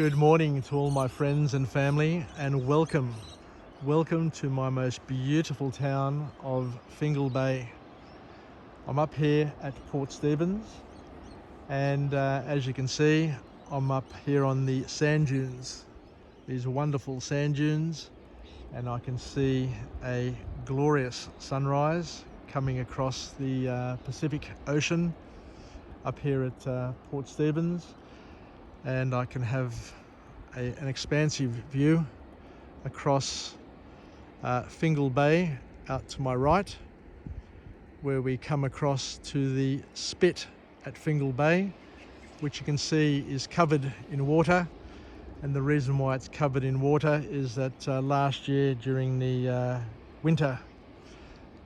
Good morning to all my friends and family, and welcome to my most beautiful town of Fingal Bay. I'm up here at Port Stephens, and as you can see, I'm up here on the sand dunes, these wonderful sand dunes, and I can see a glorious sunrise coming across the Pacific Ocean up here at Port Stephens. And I can have an expansive view across Fingal Bay out to my right, where we come across to the spit at Fingal Bay, which you can see is covered in water. And the reason why it's covered in water is that last year during the winter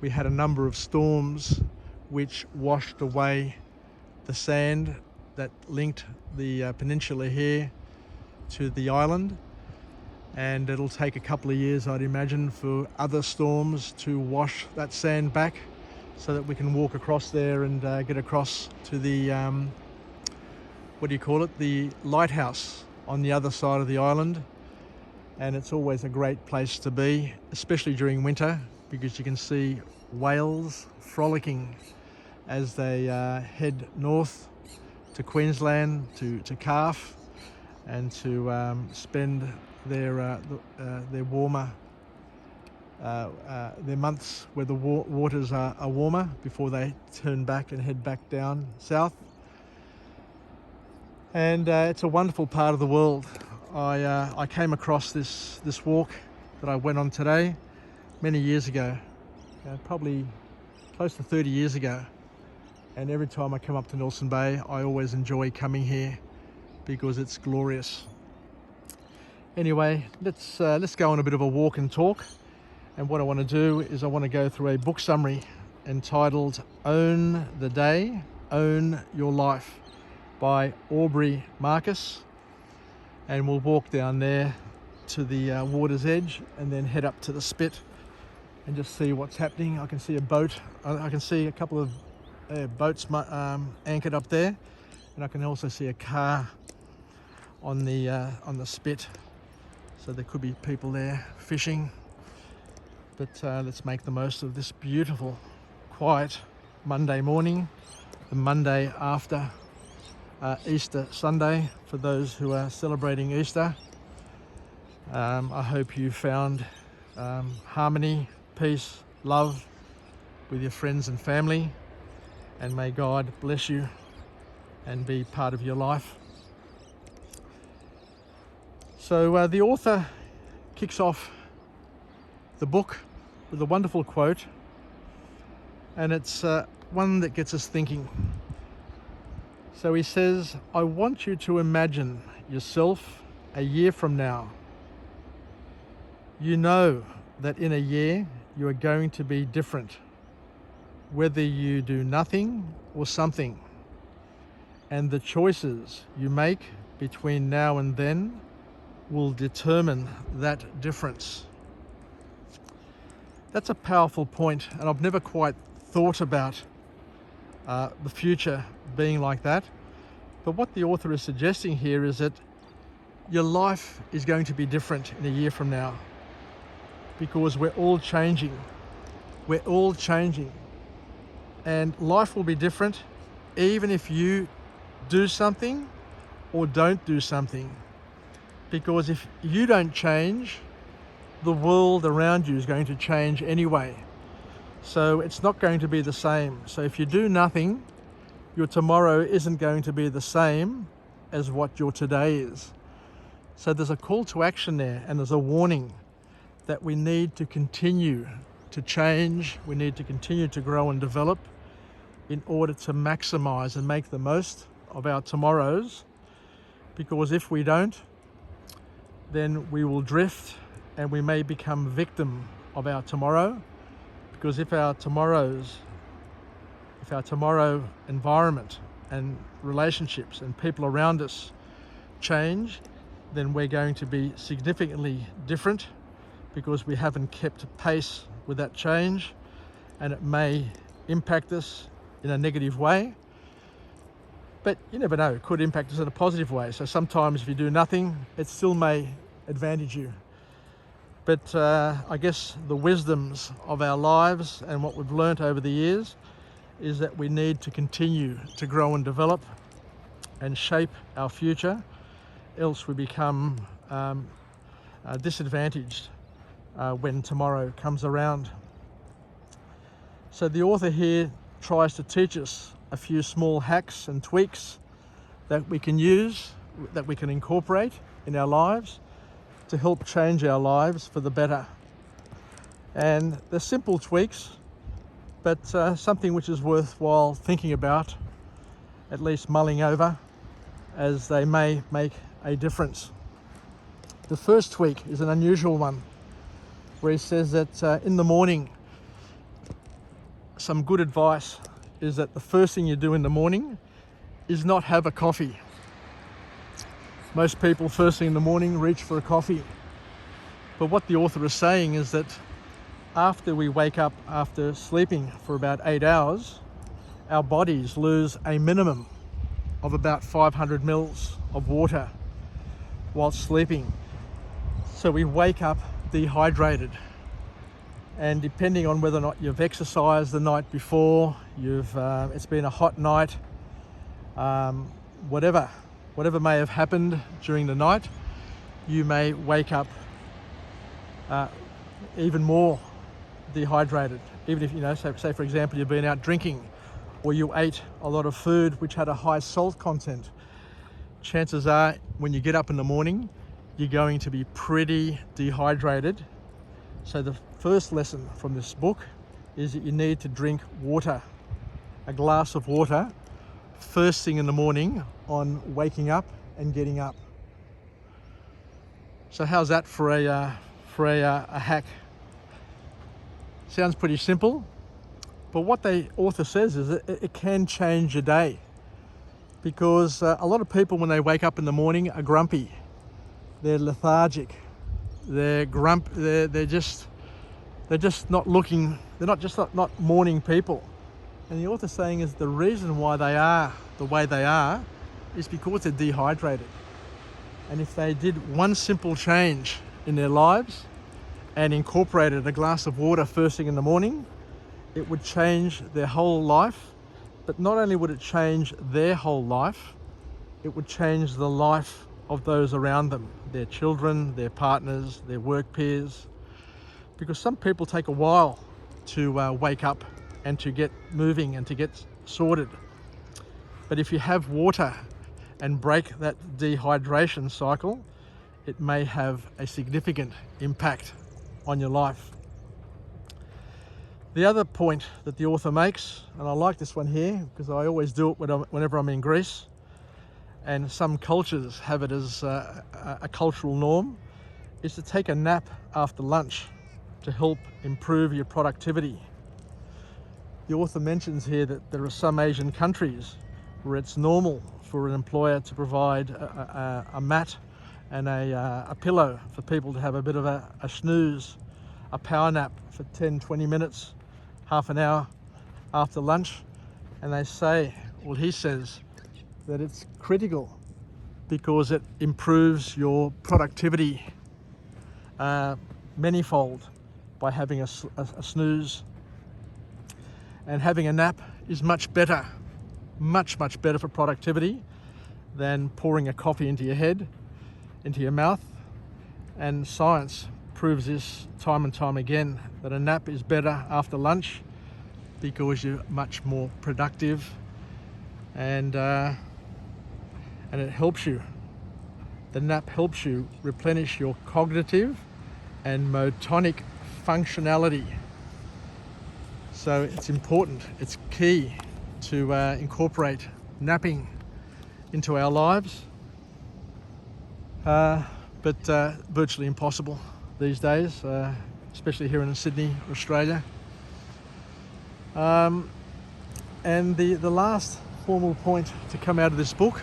we had a number of storms which washed away the sand that linked the peninsula here to the island, and it'll take a couple of years, I'd imagine, for other storms to wash that sand back so that we can walk across there and get across to the the lighthouse on the other side of the island. And it's always a great place to be, especially during winter, because you can see whales frolicking as they head north to Queensland, to calf, and to spend their warmer their months where the waters are warmer before they turn back and head back down south. And it's a wonderful part of the world. I came across this walk that I went on today many years ago, probably close to 30 years ago. And every time I come up to Nelson Bay, I always enjoy coming here because it's glorious. Anyway, let's go on a bit of a walk and talk. And what I want to do is I want to go through a book summary entitled Own the Day, Own Your Life by Aubrey Marcus. And we'll walk down there to the water's edge and then head up to the spit and just see what's happening. I can see a boat. I can see a couple of boats anchored up there, and I can also see a car on the spit, so there could be people there fishing. But let's make the most of this beautiful, quiet Monday morning, the Monday after Easter Sunday, for those who are celebrating Easter. I hope you found harmony, peace, love with your friends and family. And may God bless you and be part of your life. So the author kicks off the book with a wonderful quote, and it's one that gets us thinking. So he says, "I want you to imagine yourself a year from now. You know that in a year you are going to be different, whether you do nothing or something, and the choices you make between now and then will determine that difference." That's a powerful point, and I've never quite thought about the future being like that. But what the author is suggesting here is that your life is going to be different in a year from now, because we're all changing. We're all changing. And life will be different even if you do something or don't do something. Because if you don't change, the world around you is going to change anyway. So it's not going to be the same. So if you do nothing, your tomorrow isn't going to be the same as what your today is. So there's a call to action there, and there's a warning that we need to continue to change. We need to continue to grow and develop in order to maximize and make the most of our tomorrows, because if we don't, then we will drift and we may become victim of our tomorrow. Because if our tomorrow environment and relationships and people around us change, then we're going to be significantly different, because we haven't kept pace with that change, and it may impact us in a negative way. But you never know, it could impact us in a positive way. So sometimes if you do nothing, it still may advantage you. But I guess the wisdoms of our lives and what we've learnt over the years is that we need to continue to grow and develop and shape our future, else we become disadvantaged when tomorrow comes around. So the author here tries to teach us a few small hacks and tweaks that we can use, that we can incorporate in our lives to help change our lives for the better. And they're simple tweaks, but something which is worthwhile thinking about, at least mulling over, as they may make a difference. The first tweak is an unusual one, where he says that in the morning, some good advice is that the first thing you do in the morning is not have a coffee. Most people first thing in the morning reach for a coffee. But what the author is saying is that after we wake up after sleeping for about 8 hours, our bodies lose a minimum of about 500 mils of water while sleeping. So we wake up dehydrated. And depending on whether or not you've exercised the night before, it's been a hot night, whatever may have happened during the night, you may wake up even more dehydrated. Even if, say for example, you've been out drinking or you ate a lot of food which had a high salt content, chances are when you get up in the morning, you're going to be pretty dehydrated. So the first lesson from this book is that you need to drink water, a glass of water, first thing in the morning on waking up and getting up. So how's that for a hack? Sounds pretty simple, but what the author says is that it can change your day, because a lot of people when they wake up in the morning are grumpy, they're lethargic, they're just not looking, they're not just not morning people. And the author's saying is the reason why they are the way they are is because they're dehydrated. And if they did one simple change in their lives and incorporated a glass of water first thing in the morning, it would change their whole life. But not only would it change their whole life, it would change the life of those around them, their children, their partners, their work peers. Because some people take a while to wake up and to get moving and to get sorted. But if you have water and break that dehydration cycle, it may have a significant impact on your life. The other point that the author makes, and I like this one here because I always do it whenever I'm in Greece, and some cultures have it as a cultural norm, is to take a nap after lunch to help improve your productivity. The author mentions here that there are some Asian countries where it's normal for an employer to provide a mat and a pillow for people to have a bit of a snooze, a power nap for 10-20 minutes, half an hour after lunch. And they say, well, he says that it's critical because it improves your productivity manyfold by having a snooze. And having a nap is much better, much better for productivity than pouring a coffee into your head, into your mouth. And science proves this time and time again, that a nap is better after lunch because you're much more productive, and it helps you. The nap helps you replenish your cognitive and motonic functionality. So it's important, it's key to incorporate napping into our lives, but virtually impossible these days, especially here in Sydney, Australia. And the last formal point to come out of this book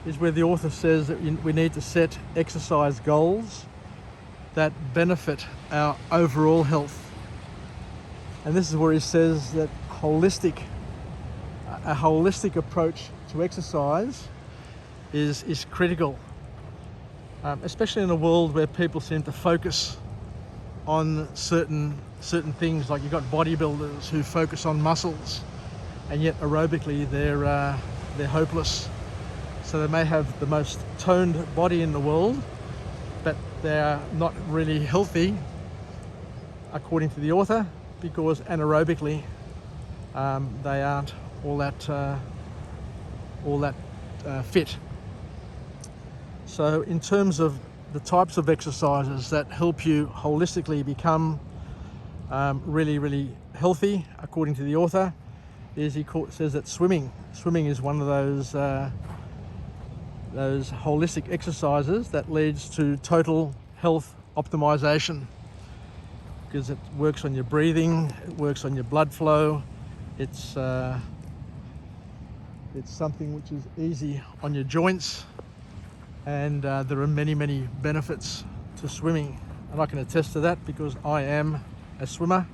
is where the author says that we need to set exercise goals that benefit our overall health. And this is where he says that holistic a holistic approach to exercise is critical, especially in a world where people seem to focus on certain things. Like you've got bodybuilders who focus on muscles, and yet aerobically they're hopeless. So they may have the most toned body in the world, but they're not really healthy, according to the author, because anaerobically they aren't all that fit. So in terms of the types of exercises that help you holistically become really healthy, according to the author, says that swimming is one of those holistic exercises that leads to total health optimization, because it works on your breathing, it works on your blood flow. It's something which is easy on your joints, and there are many benefits to swimming, and I can attest to that because I am a swimmer.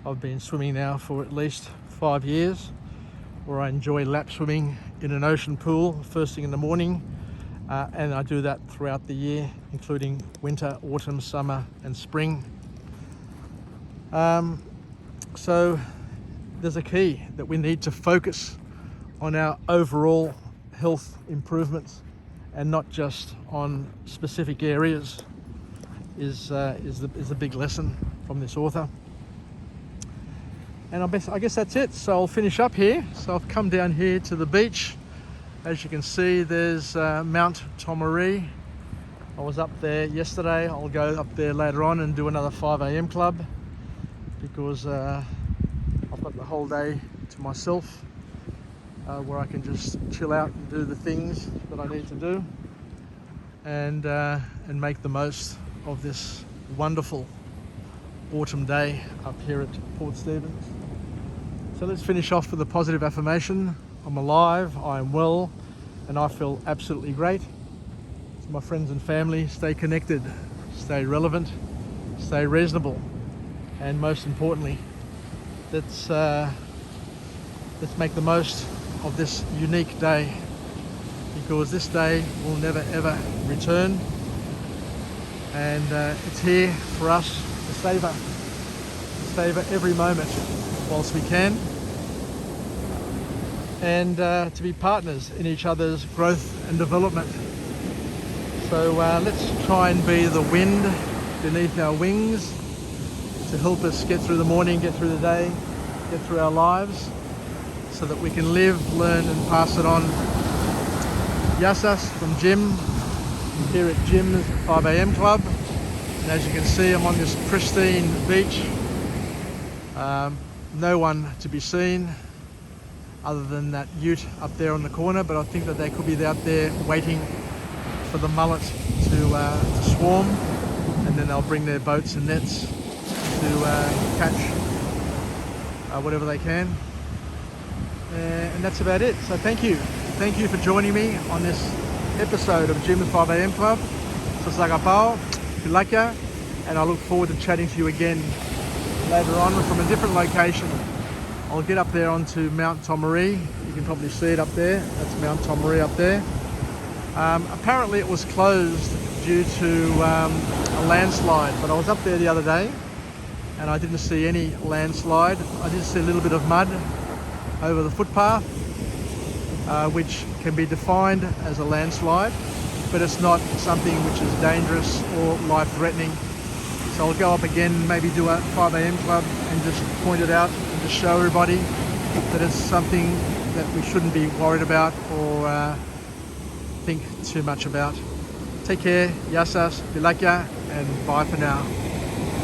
I've been swimming now for at least 5 years, where I enjoy lap swimming in an ocean pool first thing in the morning, and I do that throughout the year, including winter, autumn, summer and spring. So there's a key that we need to focus on our overall health improvements and not just on specific areas, is a big lesson from this author. And I guess that's it. So I'll finish up here. So I've come down here to the beach. As you can see, there's Mount Tomaree. I was up there yesterday. I'll go up there later on and do another 5 a.m. club, because I've got the whole day to myself, where I can just chill out and do the things that I need to do, and make the most of this wonderful autumn day up here at Port Stephens. So let's finish off with a positive affirmation. I'm alive, I am well, and I feel absolutely great. To my friends and family, stay connected, stay relevant, stay reasonable, and most importantly, let's make the most of this unique day, because this day will never ever return, and it's here for us to savor every moment whilst we can, and to be partners in each other's growth and development. So let's try and be the wind beneath our wings to help us get through the morning, get through the day, get through our lives, so that we can live, learn and pass it on. Yasas from Jim, here at Jim's 5 a.m. club. And as you can see, I'm on this pristine beach. No one to be seen other than that ute up there on the corner, but I think that they could be out there waiting for the mullet to swarm, and then they'll bring their boats and nets to catch whatever they can. And that's about it. So thank you for joining me on this episode of Jim's 5 a.m. Club. Sasagapao, Pilaka, and I look forward to chatting to you again later on from a different location. I'll get up there onto Mount Tomaree. You can probably see it up there. That's Mount Tomaree up there. Apparently it was closed due to a landslide, but I was up there the other day and I didn't see any landslide. I did see a little bit of mud over the footpath, which can be defined as a landslide, but it's not something which is dangerous or life-threatening. So I'll go up again, maybe do a 5 a.m. club and just point it out and just show everybody that it's something that we shouldn't be worried about or think too much about. Take care, yasas, bilakya, and bye for now.